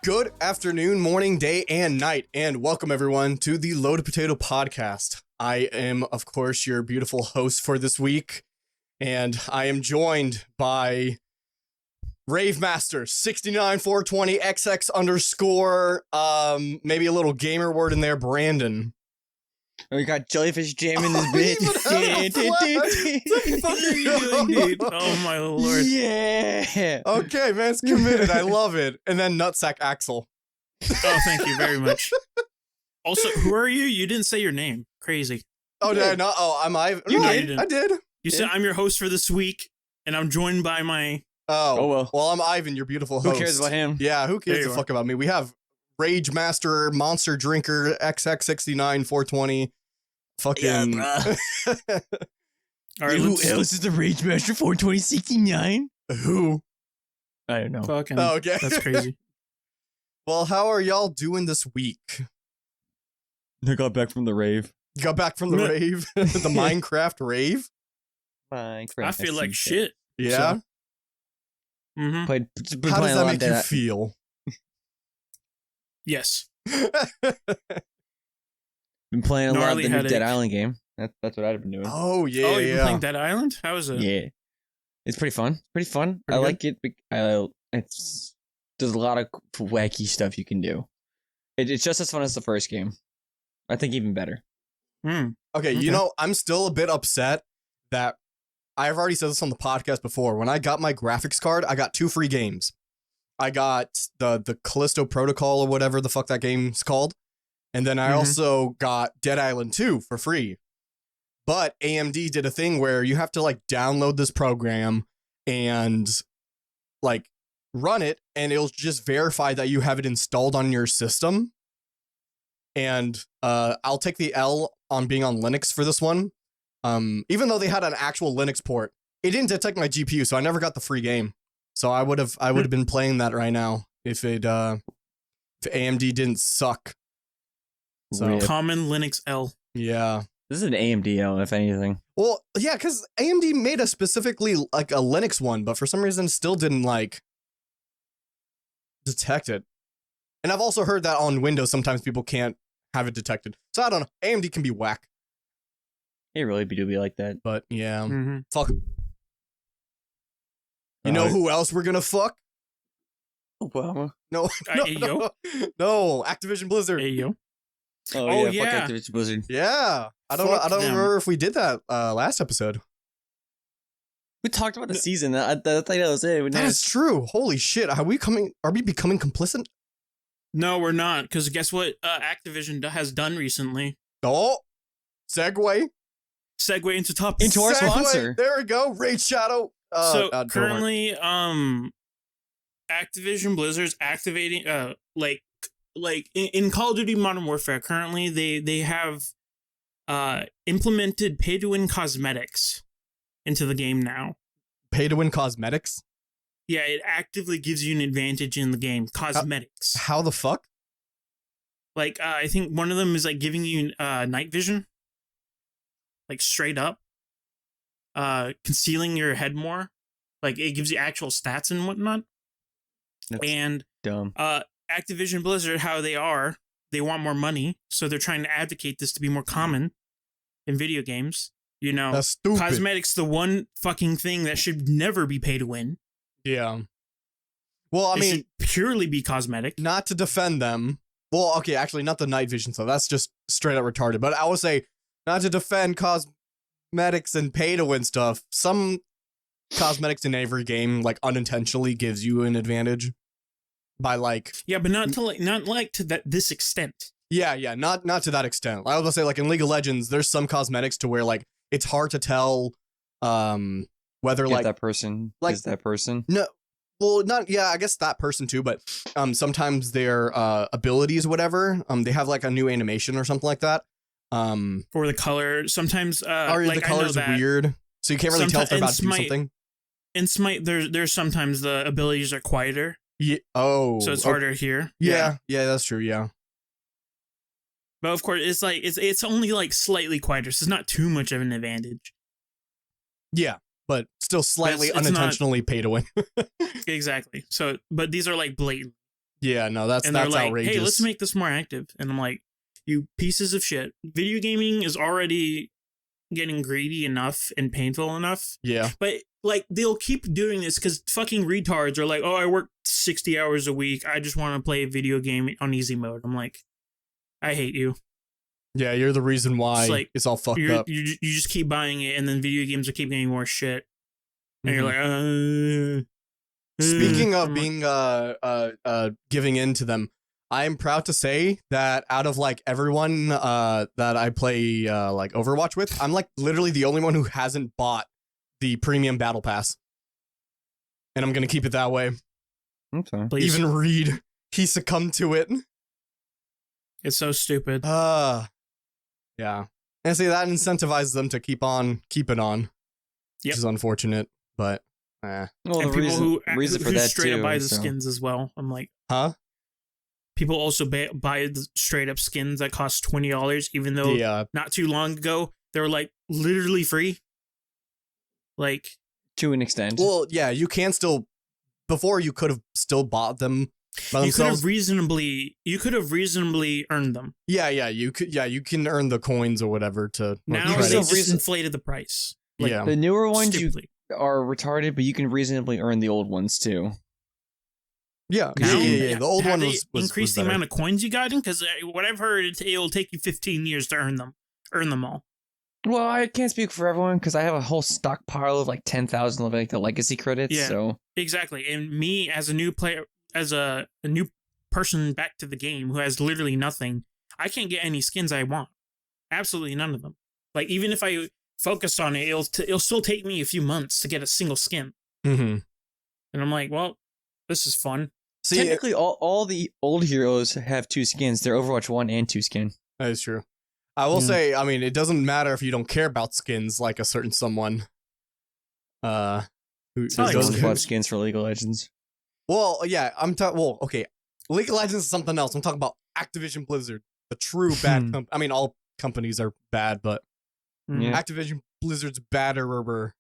Good afternoon, morning, day, and night, and welcome everyone to the Loaded Potato Podcast. I am, of course, your beautiful host for this week, and I am joined by Rave Master 69420XX underscore, maybe a little gamer word in there, Brandon. We got Jellyfish Jam in this bitch. What are you doing, dude? Oh my lord. Yeah. Okay, man, it's committed. I love it. And then Nutsack Axel. Oh, thank you very much. Also, who are you? You didn't say your name. Crazy. Oh, did I not? Oh, I'm Ivan. You No, did. I did. You said I'm your host for this week, and I'm joined by my... Oh, well, I'm Ivan, your beautiful host. Who cares about him? Yeah, who cares There the you fuck about me? We have Rage Master, Monster Drinker, XX69420. Fucking. Yeah, All right, Who let's else is the Rage Master 42069? Who? I don't know. fucking... Oh, okay. That's crazy. Well, how are y'all doing this week? I got back from the rave. You got back from the Yeah. rave? The Minecraft rave? Minecraft. I feel like shit. Yeah? Mm-hmm. Been How does playing a that lot make of you Dead feel? Yes. Been playing a lot of Gnarly the new Dead headache. Island game. That's what I've been doing. Oh, yeah, Oh, you've been yeah. playing Dead Island? How is it? Yeah. It's pretty fun. Pretty fun. Pretty I like it. There's a lot of wacky stuff you can do. It's just as fun as the first game. I think even better. Hmm. Okay, you Okay. know, I'm still a bit upset that I've already said this on the podcast before. When I got my graphics card, I got 2 free games. I got the Callisto Protocol or whatever the fuck that game's called. And then I Mhm. also got Dead Island 2 for free. But AMD did a thing where you have to like download this program and like run it, and it'll just verify that you have it installed on your system. And I'll take the L on being on Linux for this one. Even though they had an actual Linux port, it didn't detect my GPU, so I never got the free game. So I would have been playing that right now if AMD didn't suck. So Rip. Common Linux L. yeah. This is an AMD L, if anything. Well, yeah, because AMD made a specifically like a Linux one, but for some reason still didn't like detect it. And I've also heard that on Windows sometimes people can't have it detected. So I don't know. AMD can be whack, It really do be like that. but yeah, Mm-hmm. fuck. You know who else we're gonna fuck? Obama. No, no, Hey, no, no, Activision Blizzard. Hey, yo. Oh, yeah. Fuck Activision Blizzard. Yeah, I don't Fuck them. remember if we did that last episode. We talked about the season. I thought that was it. We That never- is true. Holy shit, are we becoming complicit? No, we're not, because guess what Activision has done recently? Oh, segue. Segue into top... Into our Segue. sponsor. There we go. Raid Shadow. So don't currently, Activision Blizzard's activating, like in Call of Duty Modern Warfare. Currently, they have implemented pay-to-win cosmetics into the game now. pay to win cosmetics. Yeah, it actively gives you an advantage in the game. Cosmetics, How the fuck? like I think one of them is like giving you night vision, like straight up, concealing your head more. Like it gives you actual stats and whatnot. That's And dumb. Activision Blizzard, how they want more money, so they're trying to advocate this to be more common in video games. You know, That's stupid. cosmetics, the one fucking thing that should never be pay to win. Yeah. Well, I It mean, should purely be cosmetic. not to defend them. Well, okay, actually, not the night vision stuff. That's just straight up retarded. But I would say, not to defend cosmetics and pay to win stuff. Some cosmetics in every game, like unintentionally, gives you an advantage by like. Yeah, but not to this extent. Yeah, not to that extent. I was gonna say, like in League of Legends, there's some cosmetics to where like it's hard to tell, whether If like that person like- is that person. no. Well, not yeah. I guess that person too, but sometimes their abilities, whatever, they have like a new animation or something like that. Or the color. Sometimes Or like the color's I know that weird, so you can't really tell if they're about to do Smite- something. in Smite, there's sometimes the abilities are quieter, Yeah. Oh. so it's okay. harder here. Yeah. Yeah, that's true. Yeah. But of course, it's like it's only like slightly quieter, so it's not too much of an advantage. Yeah, but still slightly It's not- unintentionally pay to win. Exactly. So, but these are like blatant. Yeah, no, that's And they're like, outrageous. hey, let's make this more active. And I'm like, you pieces of shit. Video gaming is already getting greedy enough and painful enough. Yeah. But like they'll keep doing this because fucking retards are like, oh, I work 60 hours a week. I just want to play a video game on easy mode. I'm like, I hate you. Yeah, you're the reason why It's like, it's all fucked up. You just keep buying it, and then video games will keep getting more shit. And you're Mhm. like, Speaking of I'm being giving in to them, I am proud to say that out of like everyone that I play like Overwatch with, I'm like literally the only one who hasn't bought the premium battle pass. And I'm gonna keep it that way. Okay. please. Even Reed, he succumbed to it. It's so stupid. Yeah. And see, that incentivizes them to keep it on. Yep. Which is unfortunate, but Well, And the people reason for who that straight too. up buy the so- skins as well. I'm like, huh? people also buy the straight up skins that cost $20, even though Yeah. not too long ago they were like literally free. Like, to an extent. Well, yeah, you can still before you could have still bought them by you could themselves. have reasonably earned them. Yeah, you can earn the coins or whatever to or Now can they credits. still just inflated the price. Like, Yeah. the newer ones stupidly. are retarded, but you can reasonably earn the old ones too. Yeah, Now, yeah. The old have one they was increased the better. amount of coins you got in, because what I've heard, it'll take you 15 years to earn them all. Well, I can't speak for everyone because I have a whole stockpile of like 10,000 of like the legacy credits. Yeah. So Exactly. And me as a new player, as a new person back to the game who has literally nothing, I can't get any skins I want. Absolutely none of them. Like, even if I focus on it, it'll still take me a few months to get a single skin. Mm-hmm. And I'm like, well, this is fun. See, technically, all the old heroes have 2 skins. They're Overwatch 1 and 2 skin. that is true. I will Yeah. say, I mean, it doesn't matter if you don't care about skins like a certain someone. Who I like does skins. Overwatch skins for League of Legends. Well, yeah, I'm talking. Well, okay, League of Legends is something else. I'm talking about Activision Blizzard, the true bad. I mean, all companies are bad, but Mm. Yeah. Activision Blizzard's badder.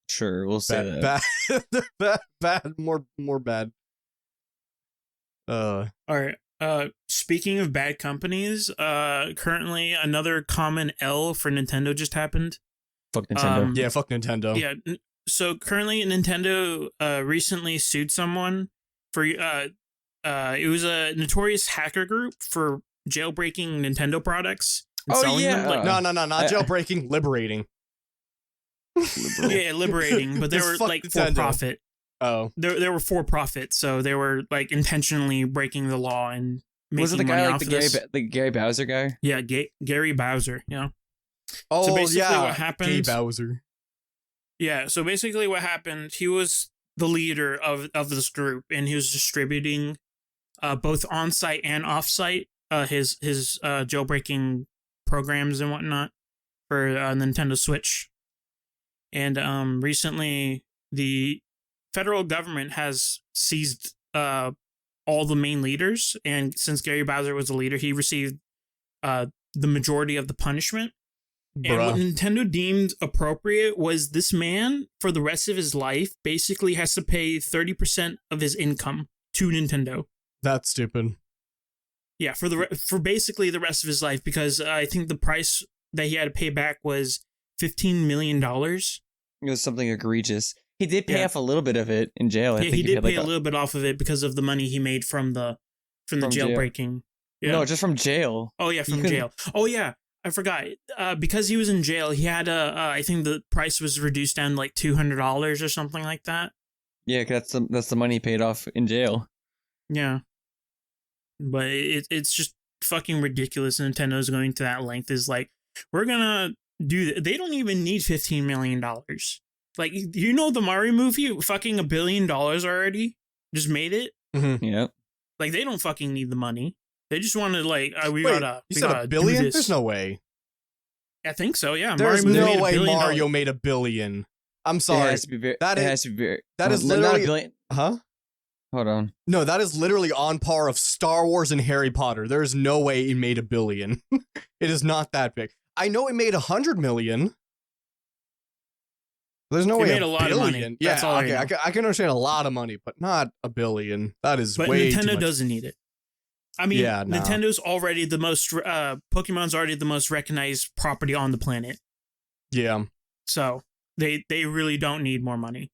Sure, we'll say that. Bad, more bad. All right. Speaking of bad companies, currently another common L for Nintendo just happened. Fuck Nintendo. Yeah, fuck Nintendo. Yeah. So currently, Nintendo recently sued someone for it was a notorious hacker group for jailbreaking Nintendo products and Oh, selling yeah. them. Like, No, not jailbreaking, liberating. yeah, liberating, but they Just were fuck like Nintendo. for profit. Oh, They were for profit, so they were like intentionally breaking the law and making Was it the money guy like off the of Gary, this. the Gary Bowser guy? Yeah, Gary Bowser. Yeah. oh, basically yeah. what happened- Gay Bowser. Yeah, so basically what happened, he was the leader of this group, and he was distributing both on-site and off-site his jailbreaking programs and whatnot for Nintendo Switch. And recently, the federal government has seized all the main leaders, and since Gary Bowser was the leader, he received the majority of the punishment. And what Bruh. Nintendo deemed appropriate was this man, for the rest of his life, basically has to pay 30% of his income to Nintendo. That's stupid. Yeah, for basically the rest of his life, because I think the price that he had to pay back was $15 million. It was something egregious. He did pay Yeah. off a little bit of it in jail. I Yeah, think he did had pay like a little bit off of it because of the money he made from the From jail. jailbreaking. Yeah. No, just from jail. Oh yeah, You from couldn't- jail. Oh yeah, I forgot. Because he was in jail, he had I think the price was reduced down to like $200 or something like that. Yeah, 'cause that's the money he paid off in jail. Yeah. But it's just fucking ridiculous. Nintendo's going to that length. Is like, we're gonna do. They don't even need $15 million. Like, you know, the Mario movie, fucking $1 billion already, just made it. Yeah. Like, they don't fucking need the money. They just want to like, we Wait, gotta. you we said gotta $1 billion? do this. There's no way. I think so. Yeah. There's Mario movie no made $1 way billion. Mario made $1 billion. I'm It sorry. has to be very. That it is- has to be very. that is not literally- a billion. Huh? Hold on. No, that is literally on par of Star Wars and Harry Potter. There is no way it made $1 billion. It is not that big. I know it made $100 million. There's no They way made a lot of money. billion. Yeah, That's all I okay, know. I can understand a lot of money, but not a billion. That is But way too Nintendo much. doesn't need it. I mean, Yeah, no. Nintendo's already the most Pokemon's already the most recognized property on the planet. Yeah. So they really don't need more money.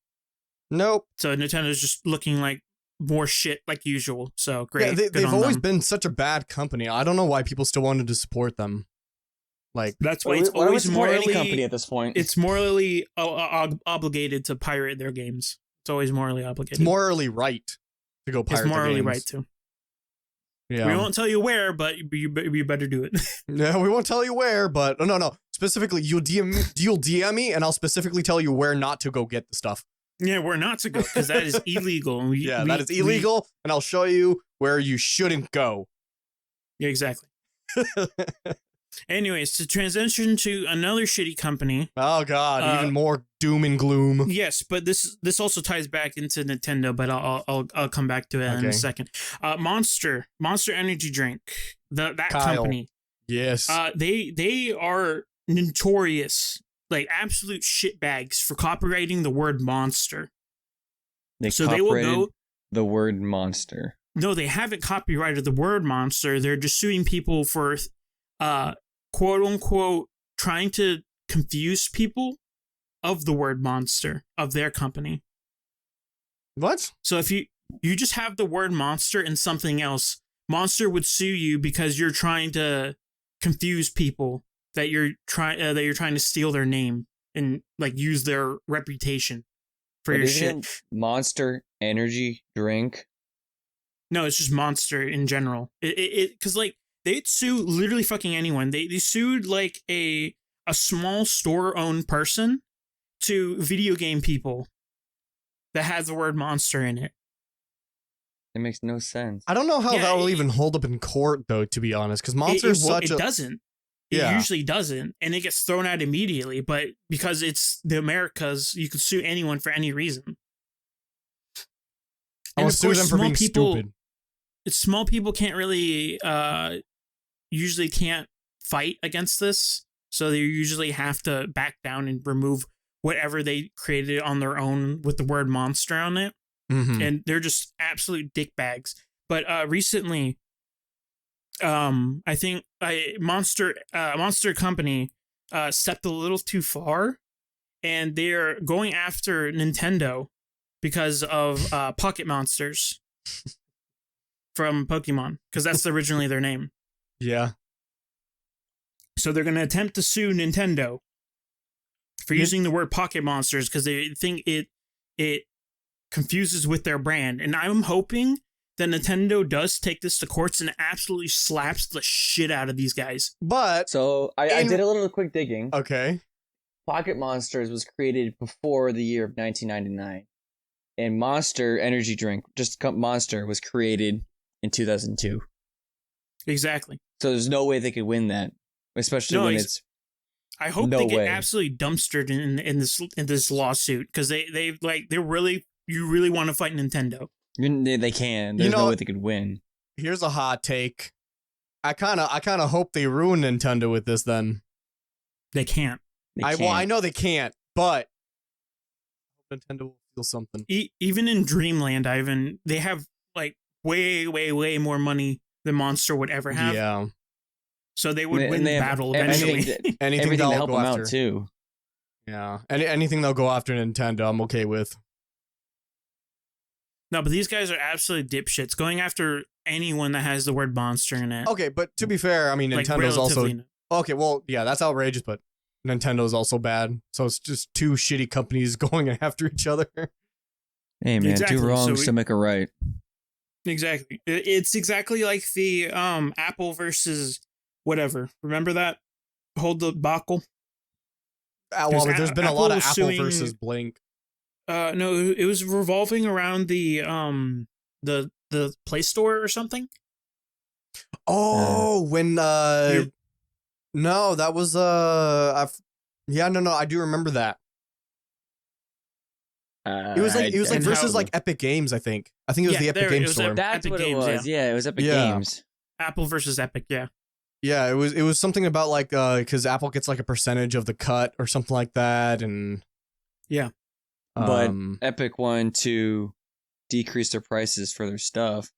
Nope. So Nintendo's just looking like more shit like usual. So great. Yeah, Good they've on always them. been such a bad company. I don't know why people still wanted to support them. Like, That's why it's Why would always support any morally company at this point? it's morally obligated to pirate their games. It's always morally it's obligated. morally right to go pirate It's morally their right games. to. Yeah. We won't tell you where, but you better do it. No, we won't tell you where, but no. Specifically, you'll DM me, and I'll specifically tell you where not to go get the stuff. Yeah, we're not to go because that is illegal. And That is illegal, and I'll show you where you shouldn't go. Yeah, exactly. Anyways, to transition to another shitty company. Oh God, even more doom and gloom. Yes, but this also ties back into Nintendo, but I'll come back to it in Okay. a second. Monster Energy Drink, that Kyle. company. Yes. They are notorious, like absolute shitbags for copywriting the word monster. They So they will copyrighted go. the word monster. No, they haven't copyrighted the word monster. They're just suing people for, quote unquote, trying to confuse people of the word monster of their company. What? So if you just have the word monster and something else, Monster would sue you because you're trying to confuse people that you're trying to steal their name and like use their reputation for But your isn't shit. Monster Energy Drink. No, it's just Monster in general. It because like they'd sue literally fucking anyone. They sued like a small store owned person to video game people that has the word monster in it. It makes no sense. I don't know how Yeah, that will it- even hold up in court, though. To be honest, because Monster is such it a doesn't. It Yeah. usually doesn't, and it gets thrown out immediately. But because it's the Americas, you can sue anyone for any reason. I And will of sue course, them for being stupid. Small people can't really, usually can't fight against this, so they usually have to back down and remove whatever they created on their own with the word monster on it. Mhm. And they're just absolute dickbags. But recently, I think Monster Company stepped a little too far, and they're going after Nintendo because of Pocket Monsters from Pokemon, because that's originally their name. Yeah. So they're going to attempt to sue Nintendo for Yeah. using the word Pocket Monsters because they think it confuses with their brand. And I'm hoping that Nintendo does take this to courts and absolutely slaps the shit out of these guys. But So I In- did a little quick digging. okay. Pocket Monsters was created before the year of 1999. And Monster Energy Drink, just Monster, was created in 2002. Exactly. So there's no way they could win that, especially No, when ex- it's I hope No they get way. absolutely dumpstered in this lawsuit because they really you really want to fight Nintendo. they can. There's know- no way they could win. Here's a hot take. I kind of hope they ruin Nintendo with this. Then They can't. They I can't. know they can't, but I hope Nintendo will feel something. Even in Dreamland, Ivan, they have like way more money than Monster would ever have. Yeah. So they would And win they the have battle everything eventually. to- Anything everything they'll to help go them after. out too. Yeah. Anything they'll go after Nintendo, I'm okay with. No, but these guys are absolutely dipshits going after anyone that has the word monster in it. Okay, but to be fair, I mean Like, Nintendo's also relatively- okay. Well, yeah, that's outrageous, but Nintendo's also bad. So it's just two shitty companies going after each other. Hey man, Exactly, two so wrongs we- to make a right. Exactly. It's exactly like the Apple versus whatever. Remember that whole debacle? Well, Because there's been a Apple lot of was Apple suing- versus Blink. No, it was revolving around the Play Store or something. Oh, when You're- no, that was no, I do remember that. It was like and versus how- like Epic Games, I think. I think it was Yeah, the Epic there- it Games was Store. That's Epic what Games, it was. Yeah, it was Epic Yeah. Games. Apple versus Epic. Yeah. Yeah, it was something about like because Apple gets like a percentage of the cut or something like that, and Yeah. But Um, Epic wanted to decrease their prices for their stuff,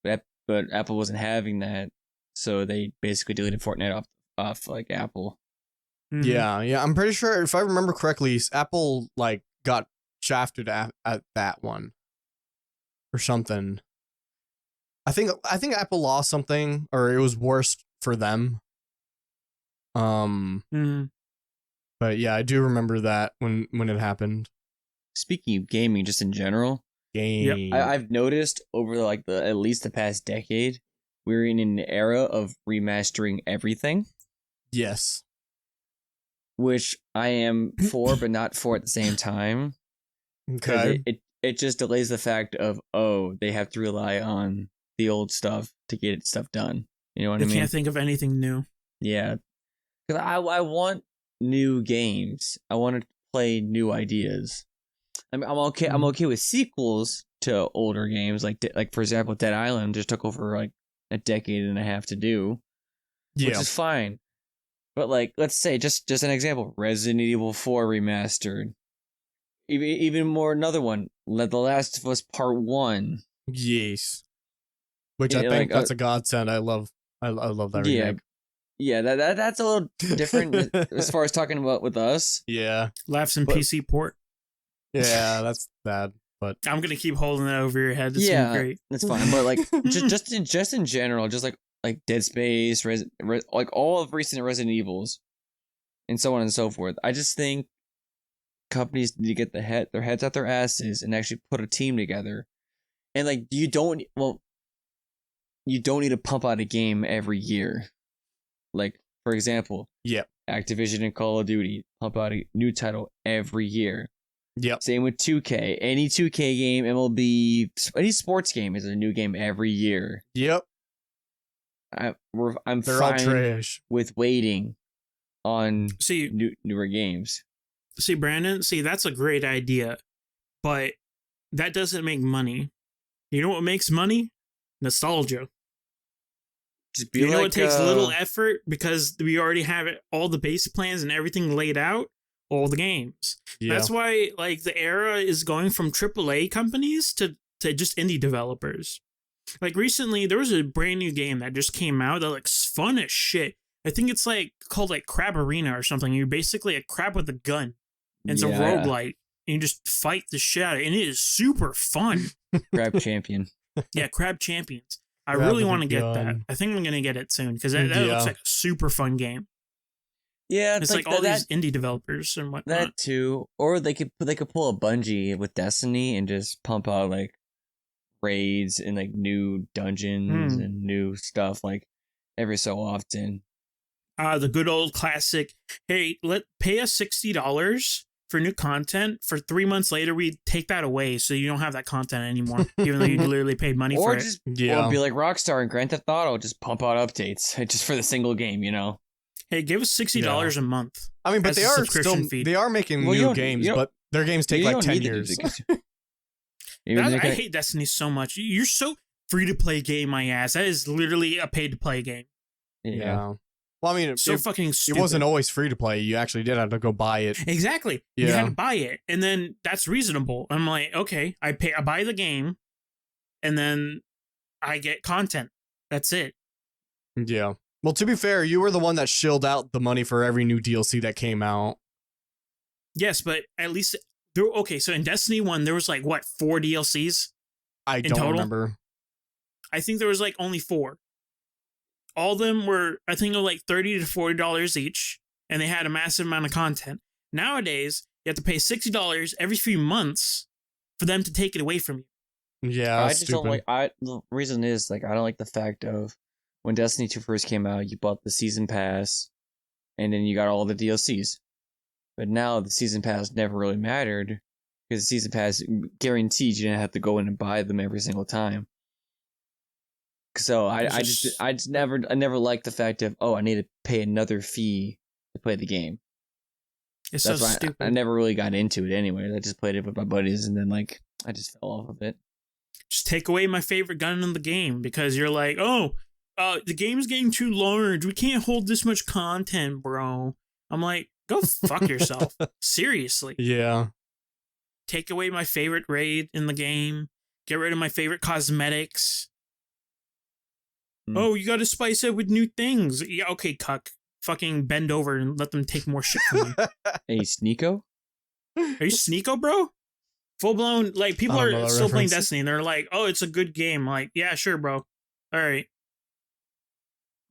but Apple wasn't having that, so they basically deleted Fortnite off like Apple. Mhm. yeah. I'm pretty sure if I remember correctly, Apple like got shafted at that one or something. I think Apple lost something, or it was worse for them. Mhm. But yeah, I do remember that when it happened. Speaking of gaming, just in general, Game. I've noticed over like the at least the past decade, we're in an era of remastering everything, Yes. which I am for, but not for at the same time. Because Okay. it just delays the fact of, oh, they have to rely on the old stuff to get stuff done. You know what They I mean? can't think of anything new. Yeah. Because I want new games. I want to play new ideas. I mean, I'm okay. I'm Mhm. okay with sequels to older games, like for example, Dead Island just took over like a decade and a half to do, which Yeah. is fine. But like, let's say just an example, Resident Evil 4 remastered. Even more, another one, The Last of Us Part 1. Yes. Which I Yeah, think like, that's a godsend. I love that Yeah, remake. yeah, that's a little different as far as talking about with us. Yeah. Laughs in But- PC port. Yeah, that's bad. But I'm gonna keep holding that over your head. It's Yeah. gonna be great. That's fine, but like just in general, just like Dead Space, like all of recent Resident Evils, and so on and so forth. I just think companies need to get their heads out their asses and actually put a team together. And like you don't need to pump out a game every year. Like for example, Yep. Activision and Call of Duty pump out a new title every year. Yep. Same with 2K. Any 2K game, MLB, any sports game is a new game every year. Yep. I'm They're all fine trash. with waiting on See, newer games. Brandon. See, that's a great idea, but that doesn't make money. You know what makes money? Nostalgia. Just be You know like, it takes little effort because we already have all the base plans and everything laid out. All the games. Yeah. That's why like the era is going from AAA companies to just indie developers. Like recently there was a brand new game that just came out that looks fun as shit. I think it's like called like Crab Arena or something. You're basically a crab with a gun. And it's a roguelite. And you just fight the shit out of it. And it is super fun. Crab Champion. Yeah, Crab Champions. I Crab really with a want to get that. gun. I think I'm gonna get it soon because that Yeah. looks like a super fun game. Yeah, It's like all these indie developers and whatnot. that too. Or they could pull a Bungie with Destiny and just pump out like raids and like new dungeons and new stuff like every so often. The good old classic. Hey, pay us $60 for new content. For 3 months later, we take that away, so you don't have that content anymore, even though you literally paid money Or for just Yeah. or be like Rockstar and Grand Theft Auto, just pump out updates just for the single game, you know. it. Hey, give us $60 a month. I mean, but as they a are subscription still fee. they are making Well, you new don't- games, you don't- but their games take You like don't 10 need to do years. because- I Even they hate Destiny so much. You're so free to play game, my ass. That is literally a pay to play game. yeah. Well, I mean, So it fucking stupid. wasn't always free to play. You actually did have to go buy it. Exactly. You Yeah. had to buy it, and then that's reasonable. I'm like, okay, I buy the game, and then I get content. That's it. Yeah. Well, to be fair, you were the one that shilled out the money for every new DLC that came out. Yes, but at least there. Okay, so in Destiny 1, there was like what 4 DLCs. I In don't total? remember. I think there was like only 4. All of them were, I think, like $30 to $40 each, and they had a massive amount of content. Nowadays, you have to pay $60 every few months for them to take it away from you. Yeah, I that's just don't stupid. like. The reason is like I don't like the fact of when Destiny 2 first came out, you bought the season pass, and then you got all the DLCs. But now the season pass never really mattered because the season pass guaranteed you didn't have to go in and buy them every single time. So I never liked the fact of I need to pay another fee to play the game. It's That's so why stupid. I never really got into it anyway. I just played it with my buddies, and then like I just fell off of it. Just take away my favorite gun in the game because you're like, the game's getting too large. We can't hold this much content, bro. I'm like, go fuck yourself. Seriously. Yeah. take away my favorite raid in the game, get rid of my favorite cosmetics. Oh, you got to spice it with new things. Yeah, okay, cuck. Fucking bend over and let them take more shit from you. Hey, Sneeko? Are you Sneeko, bro? Full blown, like, people I don't know are that still playing reference. Destiny and they're like, oh, it's a good game. Like, yeah, sure, bro. All right.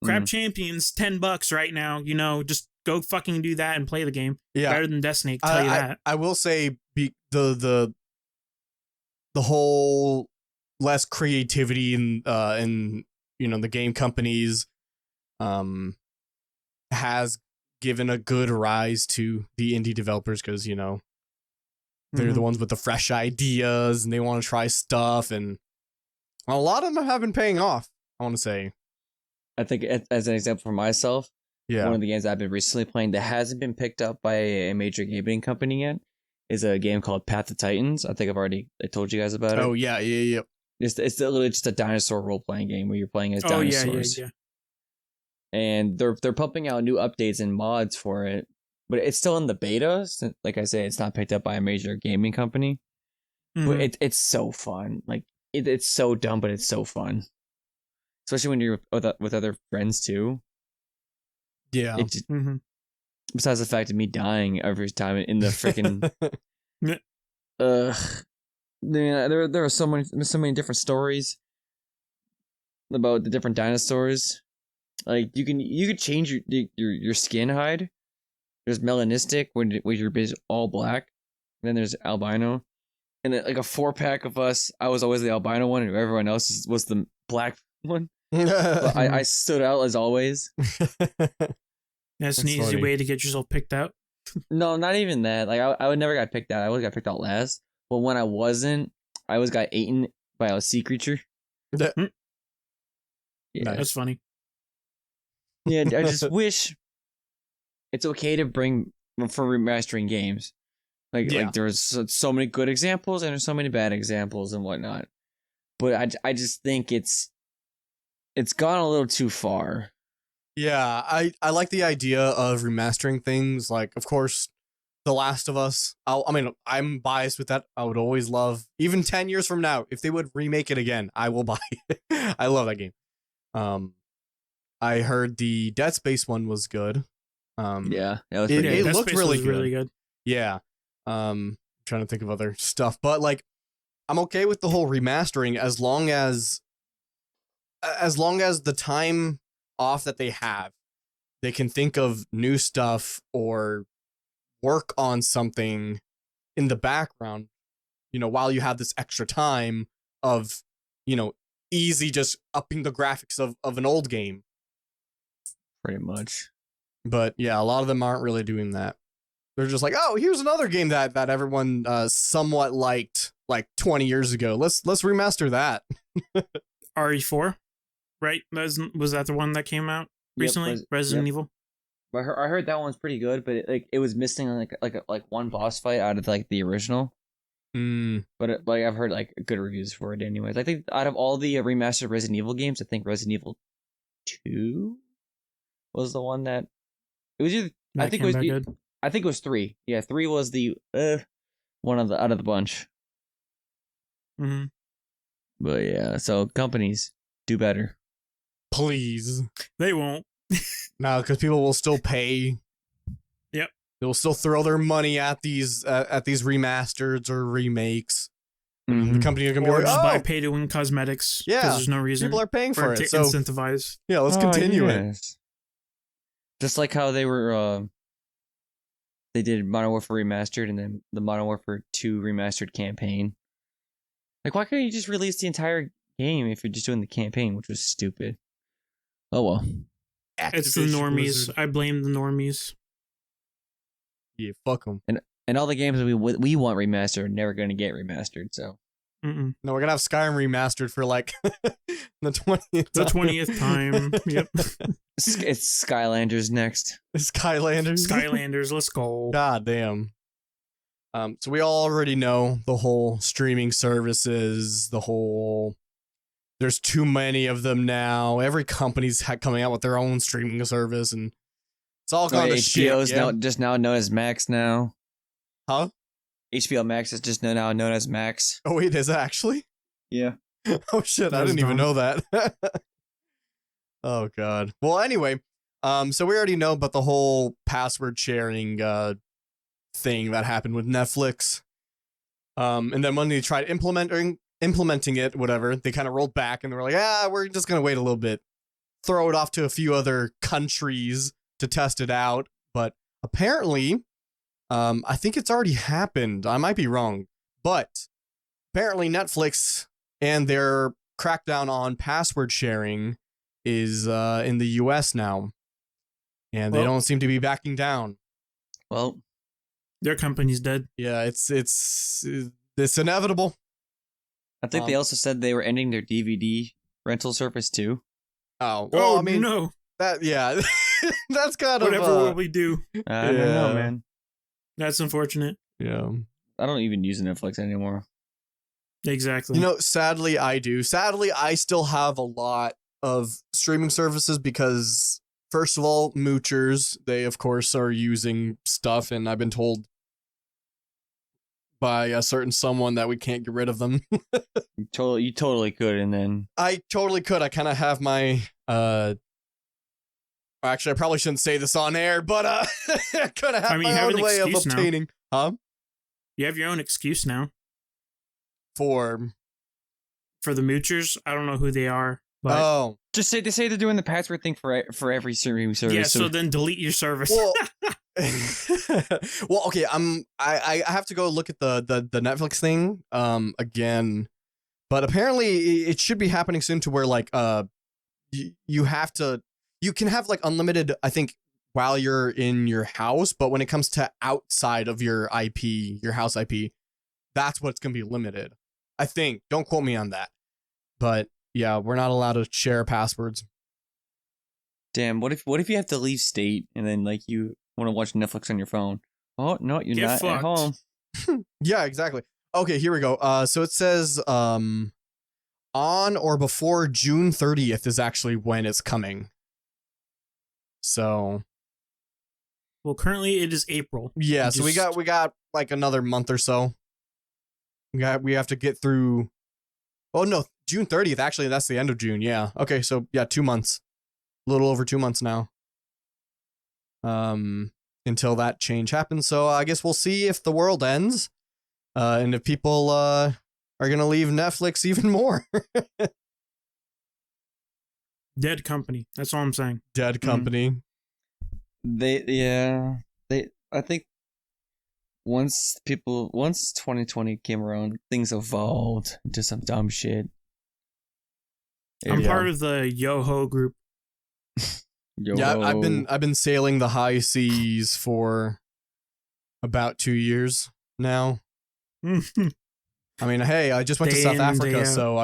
Crab Champions, $10 right now. You know, just go fucking do that and play the game. Yeah, Better than Destiny, I can tell you that. I will say the whole less creativity in the game companies has given a good rise to the indie developers because they're the ones with the fresh ideas and they want to try stuff, and a lot of them have been paying off, I want to say. I think as an example for myself, one of the games I've been recently playing that hasn't been picked up by a major gaming company yet is a game called Path of Titans. I think I told you guys about it. Oh yeah. It's literally just a dinosaur role-playing game where you're playing as dinosaurs. Yeah. And they're pumping out new updates and mods for it, but it's still in the beta. So, like I say, it's not picked up by a major gaming company. But it's so fun. Like it's so dumb, but it's so fun. Especially when you're with other friends too. Yeah. Besides the fact of me dying every time in the freaking there are so many different stories about the different dinosaurs. Like you could change your skin hide. There's melanistic where you're basically all black. And then there's albino. And then, like a 4-pack of us, I was always the albino one, and everyone else was the black one. But I stood out as always. That's an easy way to get yourself picked out. No, not even that. Like I would never got picked out. I always got picked out last. But when I wasn't, I always got eaten by a sea creature. Yeah, That's funny. Yeah, I just wish it's okay to bring for remastering games. Like there's so many good examples and there's so many bad examples and whatnot. But I just think it's gone a little too far. Yeah, I like the idea of remastering things. Like, of course, The Last of Us. I'm biased with that. I would always love, even 10 years from now, if they would remake it again, I will buy it. I love that game. I heard the Dead Space one was good. Yeah, that was it Dead looked Space really was good. really good. Yeah. Trying to think of other stuff, but like, I'm okay with the whole remastering as long as the time off that they have, they can think of new stuff or work on something in the background, while you have this extra time of, easy just upping the graphics of an old game. Pretty much. But yeah, a lot of them aren't really doing that. They're just like, oh, here's another game that everyone somewhat liked like 20 years ago. Let's remaster that. RE4, right? Was that the one that came out recently? Resident Evil. I heard that one's pretty good, but it was missing like one boss fight out of like the original. But I've heard like good reviews for it anyways. I think out of all the remastered Resident Evil games, I think Resident Evil 2 was the one that it was either I think it was 3. Yeah, 3 was the one of the out of the bunch. But yeah, so companies do better. Please. They won't. No, because people will still pay. Yep. They'll still throw their money at these remasters or remakes. The company are gonna be like, just buy oh, pay to win cosmetics. yeah, because there's no reason people are paying for it, to so incentivize. yeah, let's continue it. Just like how they were, they did Modern Warfare Remastered and then the Modern Warfare 2 Remastered campaign. Like, why couldn't you just release the entire game if you're just doing the campaign, which was stupid? Oh well. It's the normies. Blizzard. I blame the normies. Yeah, fuck them. And all the games that we want remastered are never going to get remastered. So. No, we're gonna have Skyrim remastered for like the 20th time. Yep. It's Skylanders next. Skylanders, let's go. God damn. So we all already know the whole streaming services, there's too many of them now. Every company's coming out with their own streaming service, and it's all gone to shit. HBO's now known as Max now. Huh? HBO Max is just now known as Max. Oh wait, is it actually? Yeah. Oh shit, I That's didn't even dumb. know that. Oh god. Well, anyway, so we already know about the whole password sharing thing that happened with Netflix. And then when they tried implementing it, whatever, they kind of rolled back and they were like, we're just gonna wait a little bit, throw it off to a few other countries to test it out. But apparently, I think it's already happened. I might be wrong, but apparently Netflix and their crackdown on password sharing is in the US now, and they Well- don't seem to be backing down. Well, Their company's dead. Yeah, it's inevitable. I think they Um, also said they were ending their DVD rental service too. Oh, well, Oh, I mean, no. that, yeah, that's kind Whatever of, will we do? I don't know, Yeah. man. That's unfortunate. yeah. I don't even use Netflix anymore. Exactly. You know, sadly, I do. Sadly, I still have a lot of streaming services because, first of all, moochers, they, of course, are using stuff, and I've been told by a certain someone that we can't get rid of them. You totally could, and then I totally could. I kind of have my, actually, I probably shouldn't say this on air, but, I kind of have I mean, you my have own an way of excuse now. obtaining, You have your own excuse now for, for the moochers. I don't know who they are, but oh, just say they're doing the password thing for every streaming service. yeah. So then delete your service. well, well, okay. I have to go look at the Netflix thing again, but apparently it should be happening soon to where like you have to, you can have like unlimited, I think, while you're in your house, but when it comes to outside of your IP, your house IP, that's what's gonna be limited. I think. Don't quote me on that, but yeah, we're not allowed to share passwords. Damn, what if you have to leave state and then like you want to watch Netflix on your phone? Oh no, you're Get not fucked. at home. Yeah, exactly. Okay, here we go. So it says on or before June 30th is actually when it's coming. So Well, currently it is April. yeah, You so we just- got like another month or so. We have to get through. Oh no, June 30th. Actually, that's the end of June. Yeah. Okay, so yeah, 2 months. A little over 2 months now. Until that change happens. So I guess we'll see if the world ends. And if people are gonna leave Netflix even more. Dead company. That's all I'm saying. Dead company. I think once 2020 came around, things evolved into some dumb shit. I'm Yeah. part of the Yoho group. Yeah, I've been sailing the high seas for about 2 years now. I mean, hey, I just went to Day South in, day Africa, out. so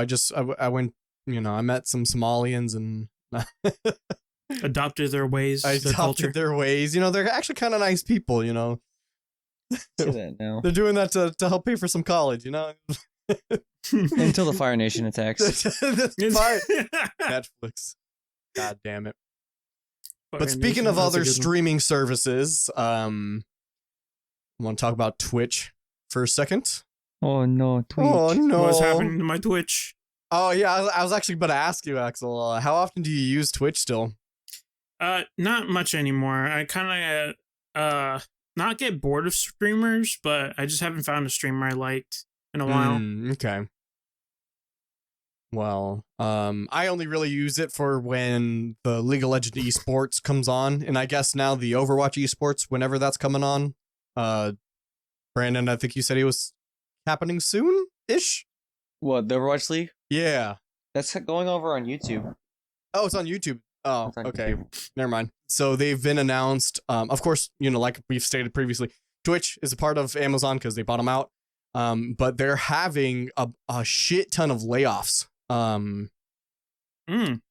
I went, I met some Somalians and Adopted their ways, I their culture. adopted their ways. They're actually kind of nice people, Say that now. They're doing that to help pay for some college, Until the Fire Nation attacks. That's fine. Netflix. God damn it. But speaking of other streaming services, I want to talk about Twitch for a second. Oh no, Twitch. Oh no. What's happening to my Twitch? Oh yeah, I was actually about to ask you, Axel. How often do you use Twitch still? Not much anymore. I kind of not get bored of streamers, but I just haven't found a streamer I liked in a while. Okay. Well, I only really use it for when the League of Legends esports comes on, and I guess now the Overwatch esports, whenever that's coming on. Brandon, I think you said it was happening soon-ish? What, the Overwatch League? Yeah. That's going over on YouTube. Oh, it's on YouTube. Oh, It's on okay. YouTube. Never mind. So they've been announced. Of course, like we've stated previously, Twitch is a part of Amazon because they bought them out. But they're having a shit ton of layoffs.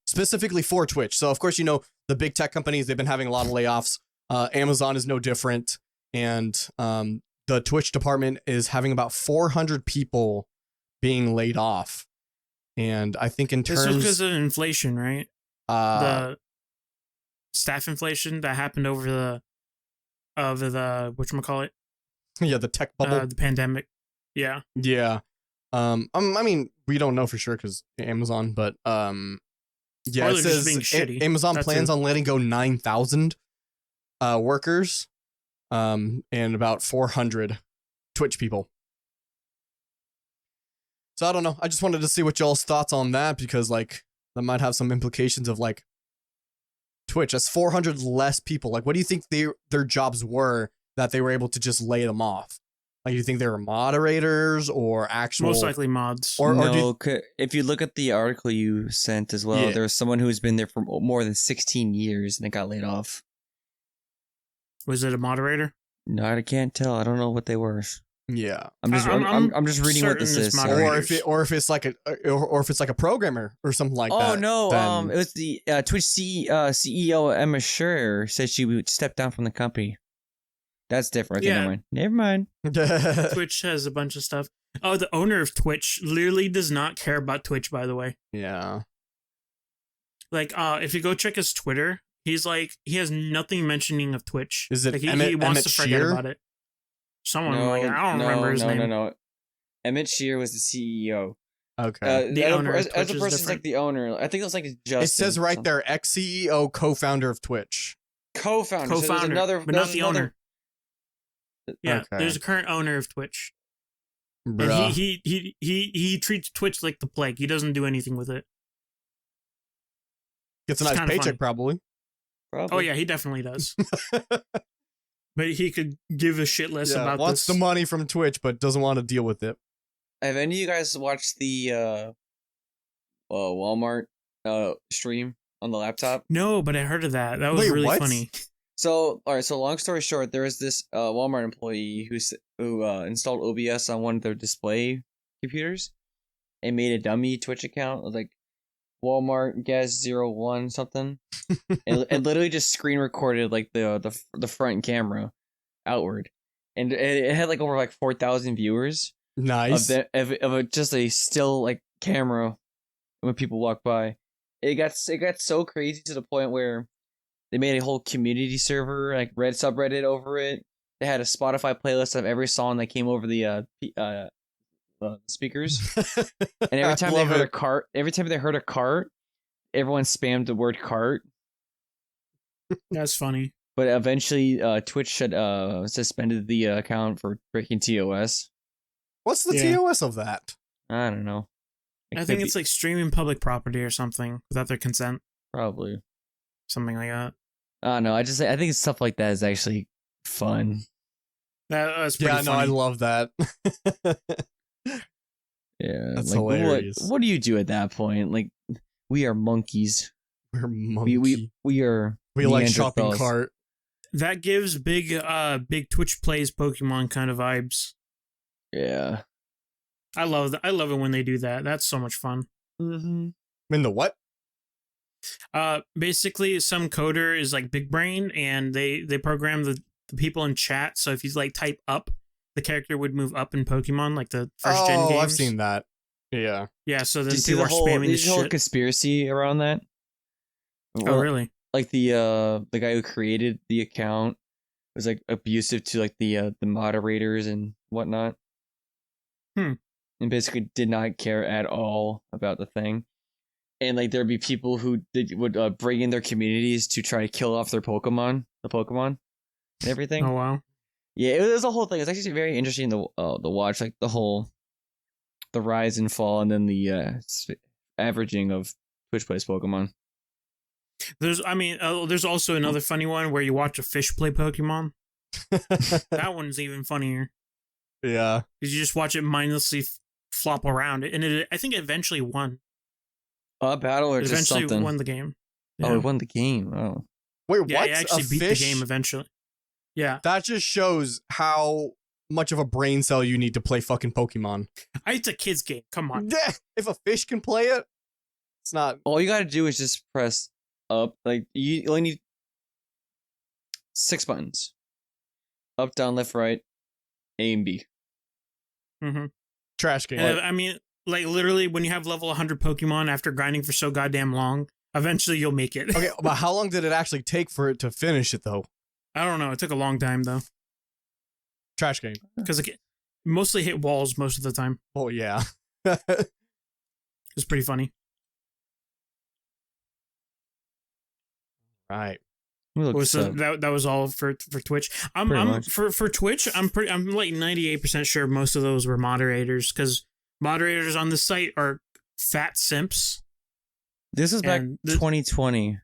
Specifically for Twitch. So of course, the big tech companies, they've been having a lot of layoffs. Amazon is no different. And the Twitch department is having about 400 people being laid off. And I think in This was terms because of inflation, right? The staff inflation that happened over the whatchamacallit? Yeah, the tech bubble. the pandemic. Yeah. Yeah. I mean, we don't know for sure because Amazon, but yeah, Or it they're just says being shitty. Amazon That plans too. on letting go 9,000 workers, and about 400 Twitch people. So I don't know. I just wanted to see what y'all's thoughts on that because like that might have some implications of like Twitch. That's 400 less people. Like, what do you think their jobs were that they were able to just lay them off? Like, you think they were moderators or actual? Most likely mods. Or do no, you, if you look at the article you sent as well, Yeah. there was someone who's been there for more than 16 years and it got laid off. Was it a moderator? No, I can't tell. I don't know what they were. yeah. I'm just I'm just reading what this certain is. it's so- moderators. Or if it's like a programmer or something like oh that. no, then- it was the Twitch CEO Emma Scherer said she would step down from the company. That's different. Okay, Yeah. Never mind. Twitch has a bunch of stuff. Oh, the owner of Twitch literally does not care about Twitch, by the way. yeah. Like, if you go check his Twitter, he's like, he has nothing mentioning of Twitch. Is it like, Emmett- he wants Emmett to forget Shear? about it. Someone like, I don't remember his name. No. Emmett Shear was the CEO. Okay. The owner of as Twitch a is person's different. like the owner. I think it was like Justin. It says right there, ex-CEO, co-founder of Twitch. Co-founder. So there's Co-founder, another, but not the owner. Yeah, Okay. there's a current owner of Twitch, Bruh. and he treats Twitch like the plague. He doesn't do anything with it. Gets a it's nice kinda paycheck, funny. probably. Oh yeah, he definitely does. But he could give a shit less Yeah, about wants this. the money from Twitch, but doesn't want to deal with it. Have any of you guys watched the Walmart stream on the laptop? No, but I heard of that. That was Wait, really what? funny. So, all right. So, long story short, there was this Walmart employee who installed OBS on one of their display computers and made a dummy Twitch account. It was like Walmart guest 01 something. It literally just screen recorded like the front camera outward, and it had like over like 4,000 viewers Nice. just a still like camera when people walk by. It got so crazy to the point where they made a whole community server, like Red subreddit over it. They had a Spotify playlist of every song that came over the speakers. And every time they Love heard it. a cart, everyone spammed the word cart. That's funny. But eventually, Twitch had suspended the account for breaking TOS. What's the Yeah. TOS of that? I don't know. I think it's like streaming public property or something without their consent, probably. something like that. I don't know. I think stuff like that is actually fun. That's pretty Yeah, no, I funny. love that. Yeah, That's like, hilarious. What do you do at that point? Like, we are monkeys. We're monkey. We are. We like shopping Neanderthals. cart. That gives big Twitch plays Pokemon kind of vibes. Yeah. I love that. I love it when they do that. That's so much fun. Mm-hmm. In the what? Basically, some coder is like big brain, and they program the people in chat. So if you like type up, the character would move up in Pokemon, like the first gen games. I've seen that. Yeah. Yeah, so Did then you see people the are whole, spamming this whole shit. conspiracy around that? Oh, Well, really? Like the guy who created the account was like abusive to like the moderators and whatnot. And basically did not care at all about the thing. And like there'd be people who would bring in their communities to try to kill off their Pokemon, and everything. Oh wow. Yeah, it was a whole thing. It's actually very interesting to watch, like the rise and fall, and then the averaging of Twitch plays Pokemon. There's also another funny one where you watch a fish play Pokemon. That one's even funnier Yeah. because you just watch it mindlessly flop around, and I think it eventually won. A battle or It just eventually something? won the game. Oh, it won the game. Oh, Wait, Yeah, what? it actually A beat fish? the game eventually. Yeah, That just shows how much of a brain cell you need to play fucking Pokemon. it's a kid's game. Come on. If a fish can play it, it's not. all you gotta do is just press up. Like you only need 6 buttons: up, down, left, right, A and B. Mm-hmm. Trash game. I mean, like literally, when you have level 100 Pokemon after grinding for so goddamn long, eventually you'll make it. Okay, but how long did it actually take for it to finish it, though? I don't know. It took a long time though. Trash game. because it mostly hit walls most of the time. Oh yeah. It's pretty funny. Right. Let me look So this up. that was all for Twitch. I'm much. for Twitch. I'm like 98% sure most of those were moderators because moderators on the site are fat simps. This was back and 2020.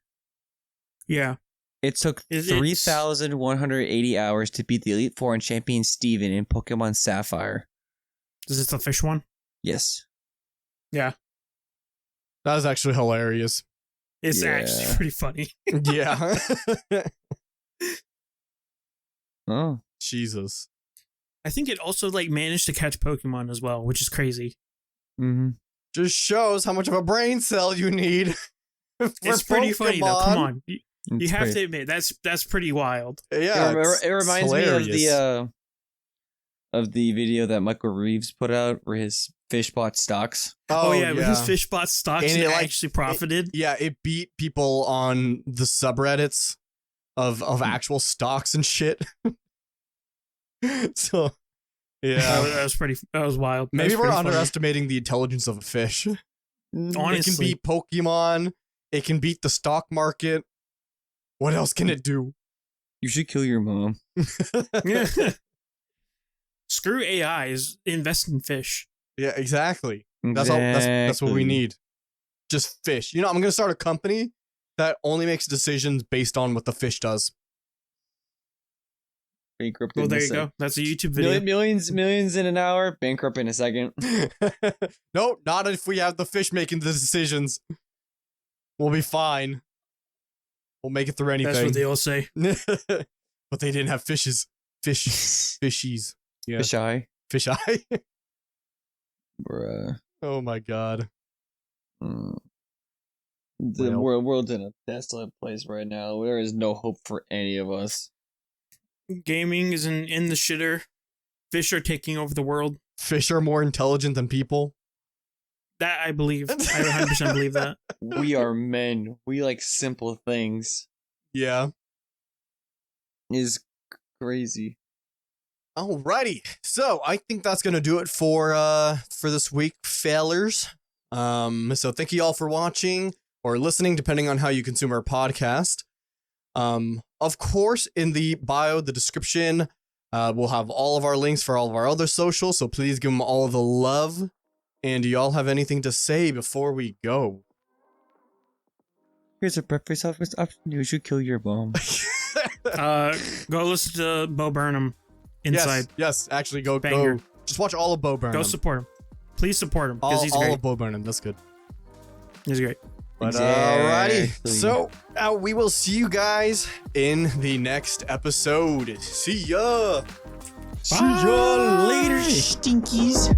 Yeah, It took It's- 3,180 hours to beat the Elite Four and champion Steven in Pokemon Sapphire. is this the fish one? Yes. That was actually hilarious. It's Yeah. actually pretty funny. Yeah. Oh. Jesus. I think it also like managed to catch Pokemon as well, which is crazy. Mm-hmm. Just shows how much of a brain cell you need. for It's pretty funny though. Come Pokemon. on, you have to admit that's pretty wild. Yeah. It reminds me of the video that Michael Reeves put out where his fish bought stocks. Oh yeah, with his fish bot stocks And and it, it like, actually profited. Yeah, it beat people on the subreddits of actual stocks and shit. So, yeah. That was wild. That Maybe was we're pretty funny. underestimating the intelligence of a fish. It can Honestly. beat Pokemon. It can beat the stock market. What else can it do? You should kill your mom. Yeah. Screw AIs. Invest in fish. Yeah, exactly. That's all. That's what we Exactly. need. Just fish. You know, I'm gonna start a company that only makes decisions based on what the fish does. Bankrupt Well, in there a you sec. go. That's a YouTube video. Millions in an hour, bankrupt in a second. Nope, not if we have the fish making the decisions. We'll be fine. We'll make it through anything. That's what they all say. But they didn't have fishes. Fishies. Yeah. Fish eye. Fish eye. Bruh. Oh my god. Mm. The world's in a desolate place right now. There is no hope for any of us. Gaming is in the shitter. Fish are taking over the world. Fish are more intelligent than people. That I believe. I 100% believe that. We are men. We like simple things. Yeah. Is crazy. Alrighty. So I think that's gonna do it for this week, fellers. So thank you all for watching or listening, depending on how you consume our podcast. Of course, in the bio, the description, we'll have all of our links for all of our other socials, so please give them all the love. And do y'all have anything to say before we go? Here's a breakfast option. You should kill your mom. Go listen to Bo Burnham inside. Yes, actually go Banger. just watch all of Bo Burnham. Go support him. Please support him because he's all great. of Bo Burnham, that's good. He's great. But Exactly. alrighty, so we will see you guys in the next episode. See ya. See y'all later, stinkies.